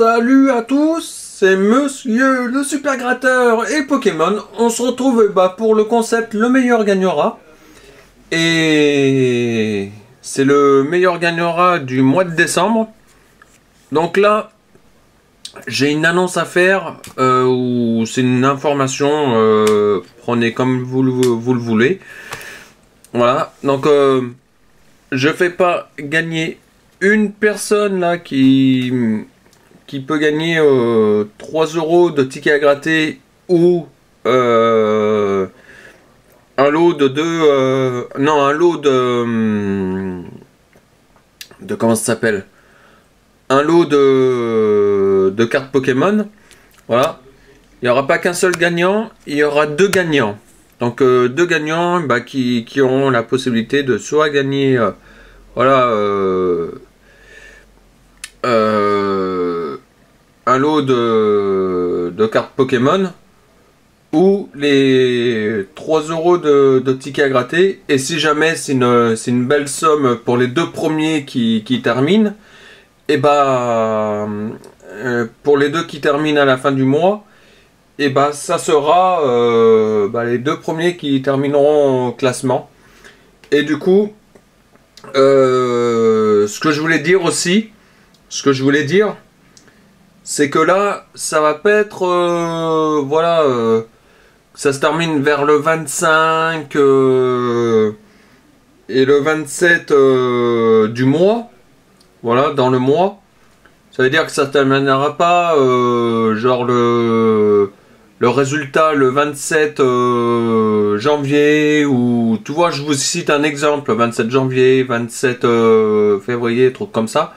Salut à tous, c'est Monsieur le Super Gratteur et Pokémon. On se retrouve pour le concept Le meilleur gagnera. Et c'est le meilleur gagnera du mois de décembre. Donc là, j'ai une annonce à faire ou c'est une information. Prenez comme vous le voulez. Voilà, donc je fais pas gagner une personne là qui peut gagner 3 € de tickets à gratter ou un lot de un lot de comment ça s'appelle, un lot de cartes Pokémon. Voilà, il n'y aura pas qu'un seul gagnant, il y aura deux gagnants. Donc deux gagnants qui auront la possibilité de soit gagner voilà un lot de cartes Pokémon ou les 3 € de tickets à gratter. Et si jamais c'est une belle somme pour les deux premiers qui terminent, et pour les deux qui terminent à la fin du mois, et ça sera les deux premiers qui termineront au classement. Et du coup, ce que je voulais dire aussi, c'est que là, ça va pas être ça se termine vers le 25 et le 27 du mois. Voilà, dans le mois. Ça veut dire que ça ne terminera pas genre le résultat le 27 janvier, ou tu vois, je vous cite un exemple, 27 janvier, 27 février, truc comme ça.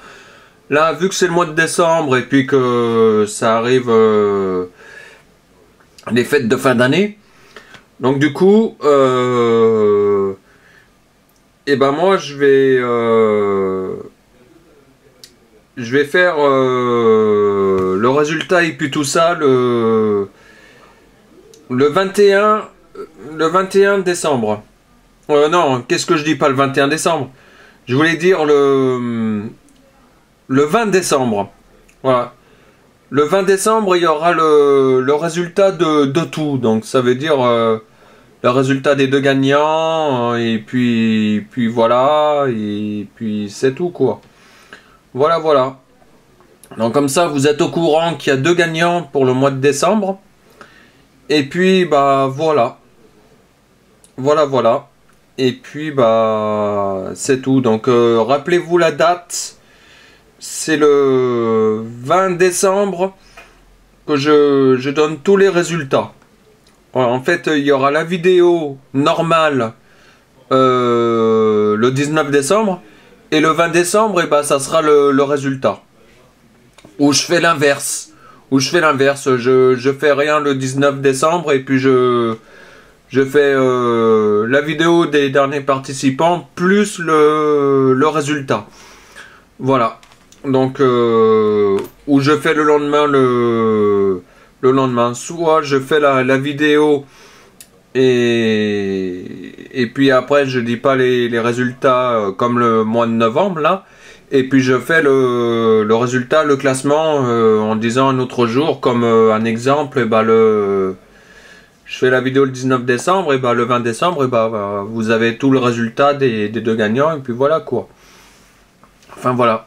Là, vu que c'est le mois de décembre et puis que ça arrive les fêtes de fin d'année, donc du coup moi je vais faire le résultat et puis tout ça le 21 décembre. Non, qu'est-ce que je dis, pas le 21 décembre. Je voulais dire le 20 décembre. Voilà. Le 20 décembre, il y aura le résultat de tout. Donc ça veut dire le résultat des deux gagnants. Et puis voilà. Et puis c'est tout quoi. Voilà, voilà. Donc comme ça, vous êtes au courant qu'il y a deux gagnants pour le mois de décembre. Et puis voilà. Voilà. Et puis c'est tout. Donc rappelez-vous la date. C'est le 20 décembre que je donne tous les résultats. Voilà, en fait, il y aura la vidéo normale le 19 décembre. Et le 20 décembre, ça sera le résultat. Où je fais l'inverse. Je fais rien le 19 décembre et puis je fais la vidéo des derniers participants plus le résultat. Voilà. Donc, où je fais le lendemain le lendemain. Soit je fais la vidéo et puis après je dis pas les résultats comme le mois de novembre là. Et puis je fais le résultat, le classement en disant un autre jour, comme un exemple, je fais la vidéo le 19 décembre, et le 20 décembre, vous avez tout le résultat des deux gagnants, et puis voilà quoi. Enfin voilà.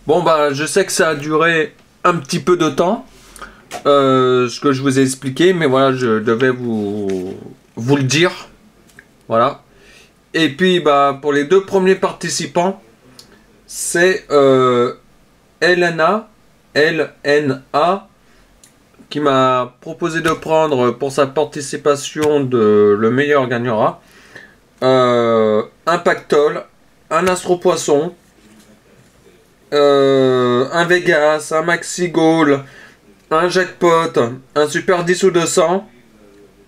Bon je sais que ça a duré un petit peu de temps, ce que je vous ai expliqué, mais voilà, je devais vous le dire. Voilà. Et puis pour les deux premiers participants, c'est LNA qui m'a proposé de prendre pour sa participation de Le meilleur gagnera un Pactole, un Astro Poisson, un Vegas, un Maxi Goal, un Jackpot, un Super 10 ou 200,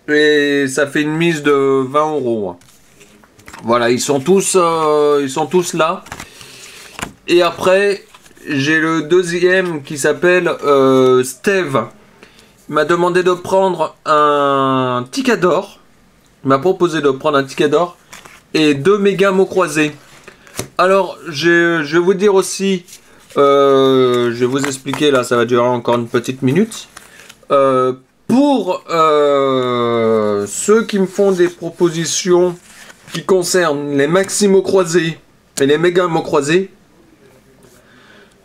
et ça fait une mise de 20 €. Voilà, ils sont tous là. Et après, j'ai le deuxième qui s'appelle Steve. Il m'a demandé de prendre un Ticador. Il m'a proposé de prendre un Ticador et deux méga mots croisés. Alors, je vais vous dire aussi Je vais vous expliquer, là ça va durer encore une petite minute. Pour ceux qui me font des propositions qui concernent les maximaux croisés et les méga mots croisés,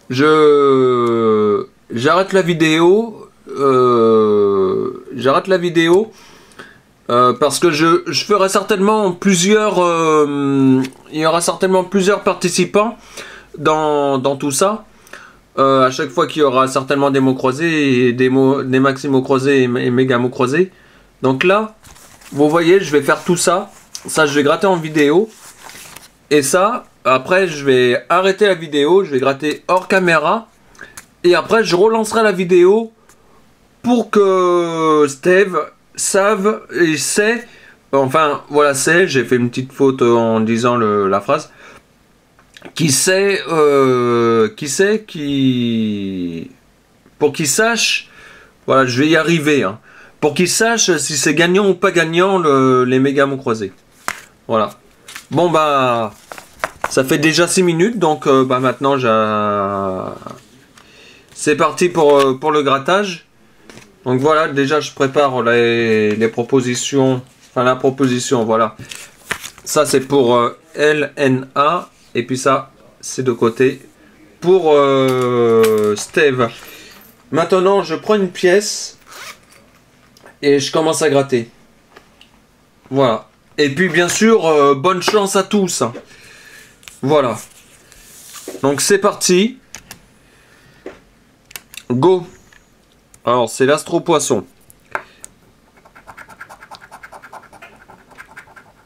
j'arrête la vidéo. Parce que je ferai certainement plusieurs. Il y aura certainement plusieurs participants dans tout ça. À chaque fois qu'il y aura certainement des mots croisés, et des maximaux croisés et méga mots croisés. Donc là, vous voyez, je vais faire tout ça. Ça, je vais gratter en vidéo. Et ça, après, je vais arrêter la vidéo. Je vais gratter hors caméra. Et après, je relancerai la vidéo pour que Steve savent et sait, enfin voilà, c'est, j'ai fait une petite faute en disant la phrase, pour qu'il sache, voilà, je vais y arriver, hein, pour qu'il sache si c'est gagnant ou pas gagnant les méga mots croisés. Voilà. Bon bah, ça fait déjà 6 minutes, donc bah maintenant c'est parti pour le grattage. Donc voilà, déjà je prépare les propositions, enfin la proposition, voilà. Ça c'est pour LNA, et puis ça c'est de côté pour Steve. Maintenant je prends une pièce et je commence à gratter. Voilà. Et puis bien sûr, bonne chance à tous. Voilà. Donc c'est parti. Go. Alors, c'est l'astro-poisson.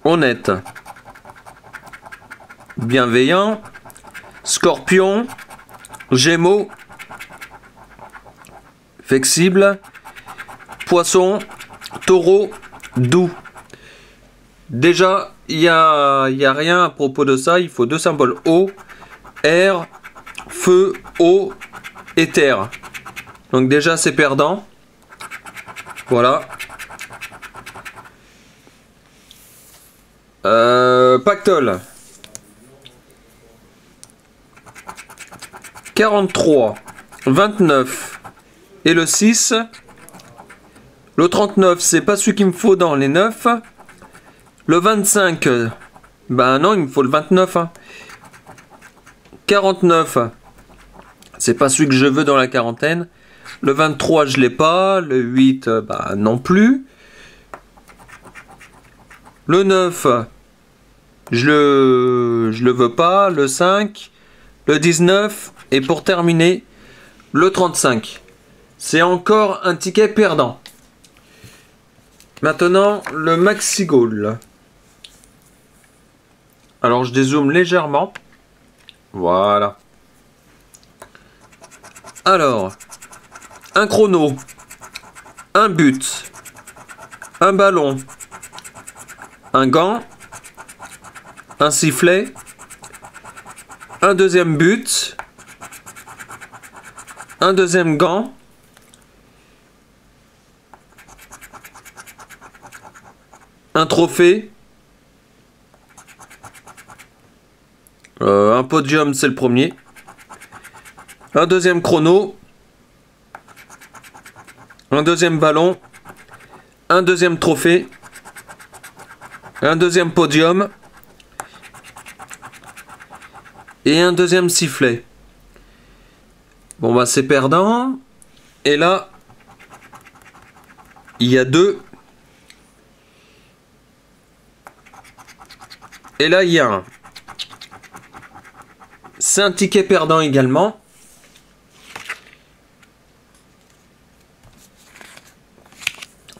Honnête. Bienveillant. Scorpion. Gémeaux. Flexible. Poisson. Taureau. Doux. Déjà, il y a rien à propos de ça. Il faut 2 symboles eau, air, feu, eau et terre. Donc déjà c'est perdant. Voilà. Pactole. 43, 29 et le 6. Le 39, c'est pas celui qu'il me faut dans les 9. Le 25, ben non, il me faut le 29. Hein. 49, c'est pas celui que je veux dans la quarantaine. Le 23, je l'ai pas. Le 8, bah non plus. Le 9, je le veux pas. Le 5, le 19. Et pour terminer, le 35. C'est encore un ticket perdant. Maintenant, le maxi goal. Alors, je dézoome légèrement. Voilà. Alors... un chrono, un but, un ballon, un gant, un sifflet, un deuxième but, un deuxième gant, un trophée, un podium, c'est le premier, un deuxième chrono, un deuxième ballon, un deuxième trophée, un deuxième podium et un deuxième sifflet. Bon bah c'est perdant. Et là, il y a 2. Et là, il y a 1. C'est un ticket perdant également.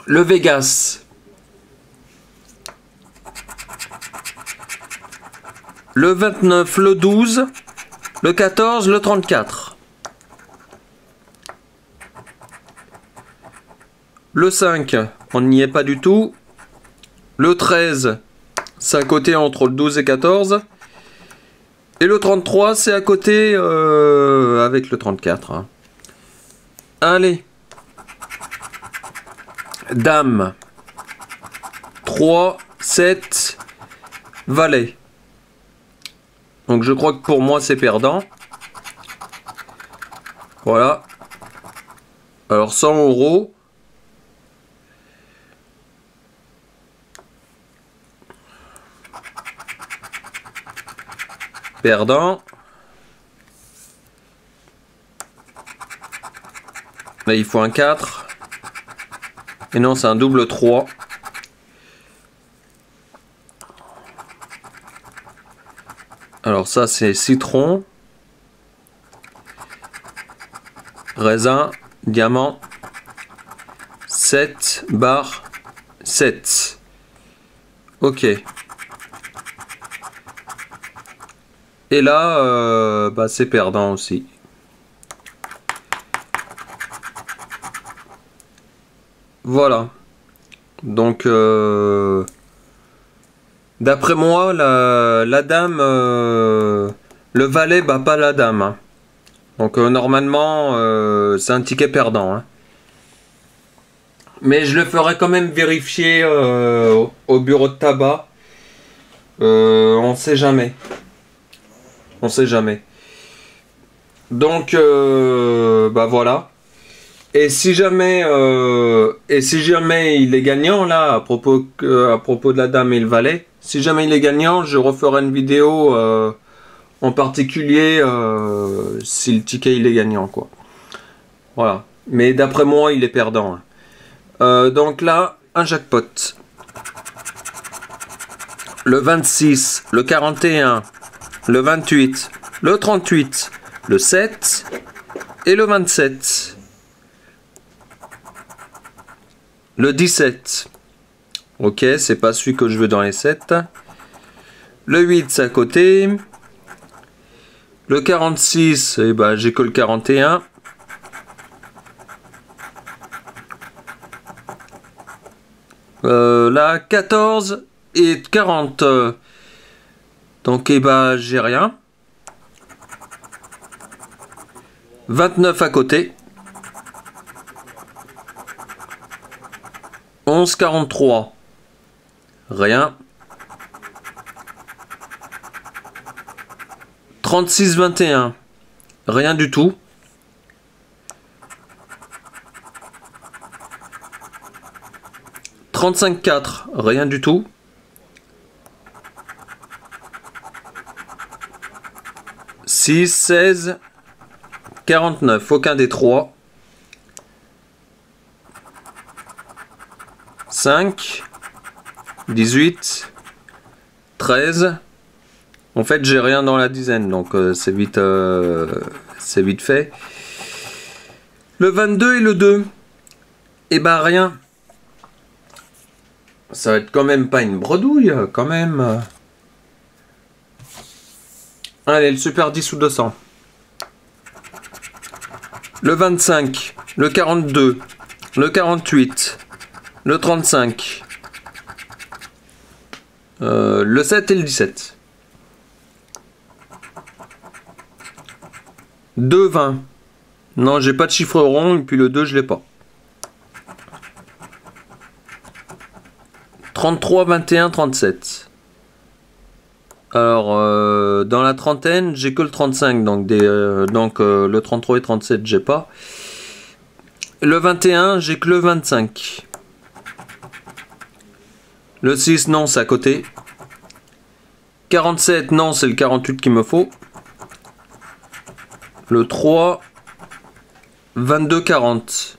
Le Vegas. Le 29, le 12, le 14, le 34. Le 5, on n'y est pas du tout. Le 13, c'est à côté entre le 12 et 14. Et le 33, c'est à côté avec le 34. Hein. Allez. Dame. 3, 7, valet. Donc je crois que pour moi c'est perdant. Voilà. Alors 100 euros. Perdant. Là il faut un 4. Et non, c'est un double 3. Alors ça c'est citron. Raisin. Diamant. 7 barres 7. Ok. Et là, bah, c'est perdant aussi. Voilà. Donc, d'après moi, la dame, le valet bat pas la dame. Hein. Donc, normalement, c'est un ticket perdant. Hein. Mais je le ferai quand même vérifier au bureau de tabac. On sait jamais. On sait jamais. Donc, bah voilà. Et si jamais il est gagnant là, à propos de la dame et le valet, si jamais il est gagnant, je referai une vidéo en particulier si le ticket il est gagnant quoi. Voilà. Mais d'après moi, il est perdant. Hein. Donc là, un jackpot. Le 26, le 41, le 28, le 38, le 7 et le 27. Le 17. Ok, c'est pas celui que je veux dans les 7. Le 8, c'est à côté. Le 46, eh ben, j'ai que le 41. La 14 et 40. Donc, eh ben, j'ai rien. 29 à côté. 11, 43. Rien. 36, 21. Rien du tout. 35, 4. Rien du tout. 6, 16, 49. Aucun des trois. 5, 18, 13. En fait, j'ai rien dans la dizaine, donc c'est vite fait. Le 22 et le 2. Eh ben rien. Ça va être quand même pas une bredouille, quand même. Allez, le super 10 ou 200. Le 25, le 42, le 48, le 35, le 7 et le 17. 2, 20. Non, j'ai pas de chiffre rond, et puis le 2, je l'ai pas. 33, 21, 37. Alors, dans la trentaine, j'ai que le 35, donc, le 33 et 37, j'ai pas. Le 21, j'ai que le 25. Le 6, non, c'est à côté. 47, non, c'est le 48 qu'il me faut. Le 3, 22, 40.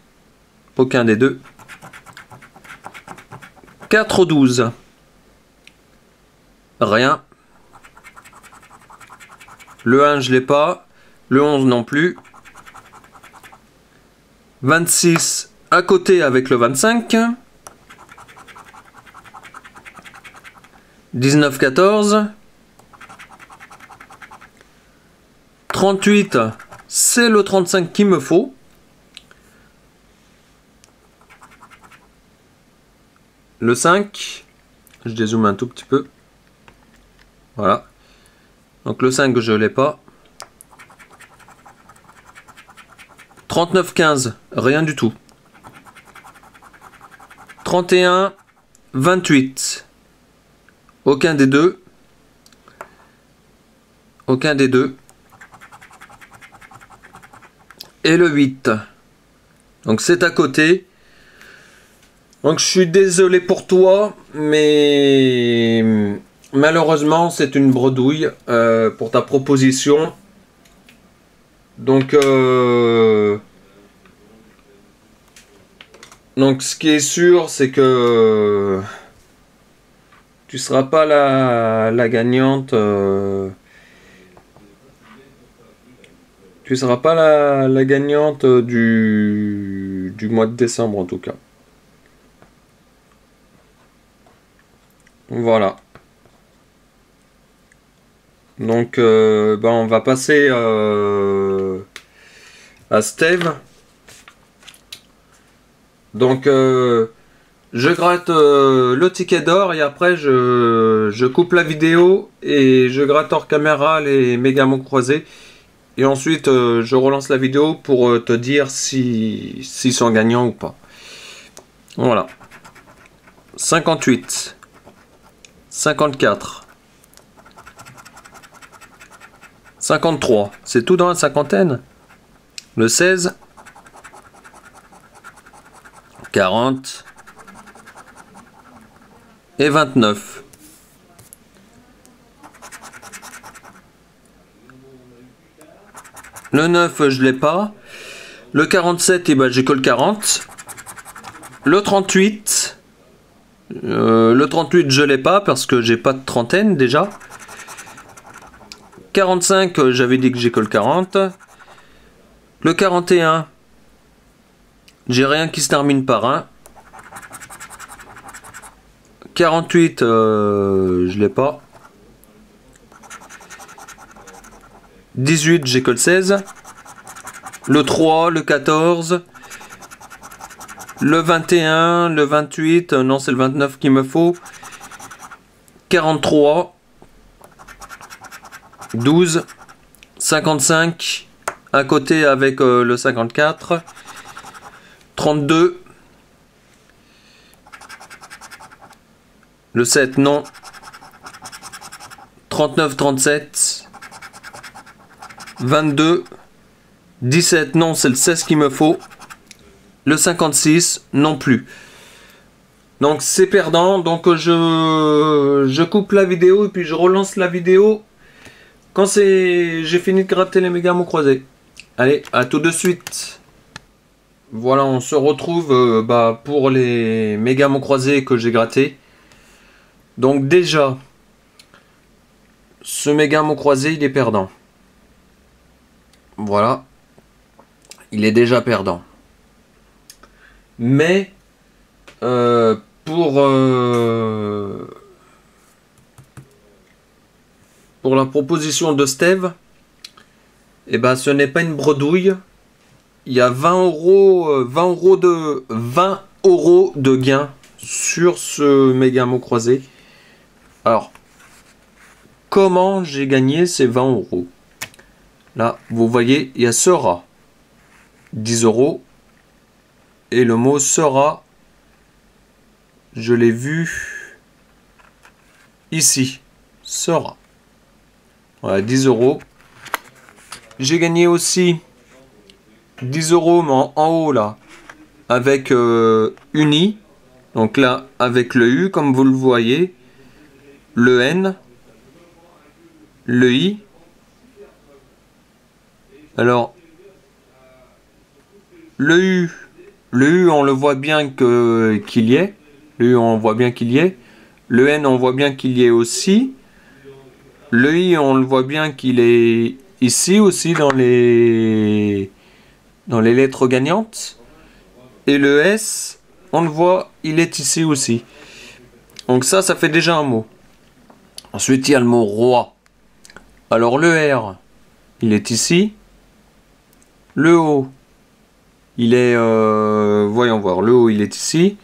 Aucun des deux. 4, 12. Rien. Le 1, je l'ai pas. Le 11 non plus. 26 à côté avec le 25. 19, 14. 38, c'est le 35 qu'il me faut. Le 5, je dézoome un tout petit peu. Voilà. Donc le 5, je l'ai pas. 39, 15, rien du tout. 31, 28. Aucun des deux. Aucun des deux. et le 8. Donc c'est à côté. Donc je suis désolé pour toi, mais malheureusement c'est une bredouille pour ta proposition. Donc ce qui est sûr, c'est que tu seras pas la gagnante. Tu seras pas la gagnante du mois de décembre en tout cas. Voilà. Donc on va passer à Steve. Donc je gratte le ticket d'or et après je coupe la vidéo et je gratte hors caméra les méga mots croisés. Et ensuite je relance la vidéo pour te dire s'ils sont gagnants ou pas. Voilà. 58. 54. 53. C'est tout dans la cinquantaine. Le 16. 40. Et 29. Le 9, je l'ai pas. Le 47, et ben, j'ai que le 40. Le 38. Le 38, je l'ai pas parce que j'ai pas de trentaine déjà. 45, j'avais dit que j'ai que le 40. Le 41, j'ai rien qui se termine par 1. 48, je l'ai pas. 18, j'ai que le 16. Le 3, le 14. Le 21, le 28, non c'est le 29 qu'il me faut. 43. 12. 55. À côté avec le 54. 32. Le 7, non. 39, 37. 22. 17, non, c'est le 16 qu'il me faut. Le 56, non plus. Donc c'est perdant. Donc je coupe la vidéo et puis je relance la vidéo quand j'ai fini de gratter les méga mots croisés. Allez, à tout de suite. Voilà, on se retrouve pour les méga mots croisés que j'ai grattés. Donc déjà, ce méga mot croisé, il est perdant. Voilà. Il est déjà perdant. Mais pour la proposition de Steve, eh ben, ce n'est pas une bredouille. Il y a 20 euros de gain sur ce méga mot croisé. Alors, comment j'ai gagné ces 20 euros? Là, vous voyez, il y a sera. 10 euros. Et le mot sera, je l'ai vu ici. Sera. Voilà, 10 euros. J'ai gagné aussi 10 euros, mais en haut là, avec uni. Donc là, avec le U, comme vous le voyez, le N, le I. Alors, le U, on le voit bien qu'il y est. Le U, on voit bien qu'il y est. Le N, on voit bien qu'il y est aussi. Le I, on le voit bien qu'il est ici aussi dans les lettres gagnantes. Et le S, on le voit, il est ici aussi. Donc ça fait déjà un mot. Ensuite, il y a le mot roi. Alors le R, il est ici. Le O, il est... voyons voir, le O, il est ici.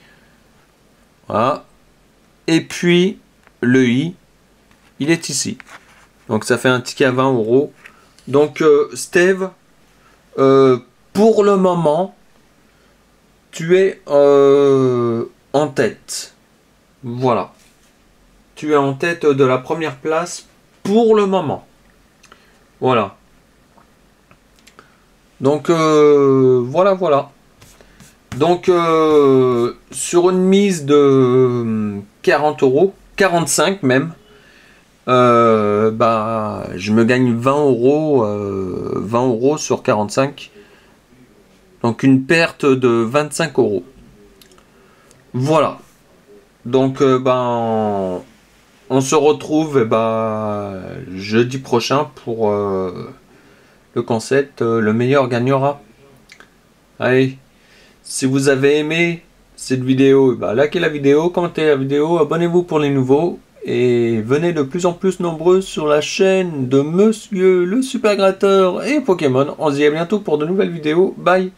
Voilà. Et puis, le I, il est ici. Donc ça fait un ticket à 20 euros. Donc Steve, pour le moment, tu es en tête. Voilà. Tu es en tête de la première place pour le moment. Voilà. Donc voilà, voilà. Donc sur une mise de 40 euros, 45 même, bah, je me gagne 20 euros sur 45. Donc une perte de 25 euros. Voilà. Donc ben, on se retrouve jeudi prochain pour le concept le meilleur gagnera. Allez, si vous avez aimé cette vidéo, likez la vidéo, commentez la vidéo, abonnez-vous pour les nouveaux et venez de plus en plus nombreux sur la chaîne de Monsieur le Super Gratteur et Pokémon. On se dit à bientôt pour de nouvelles vidéos. Bye.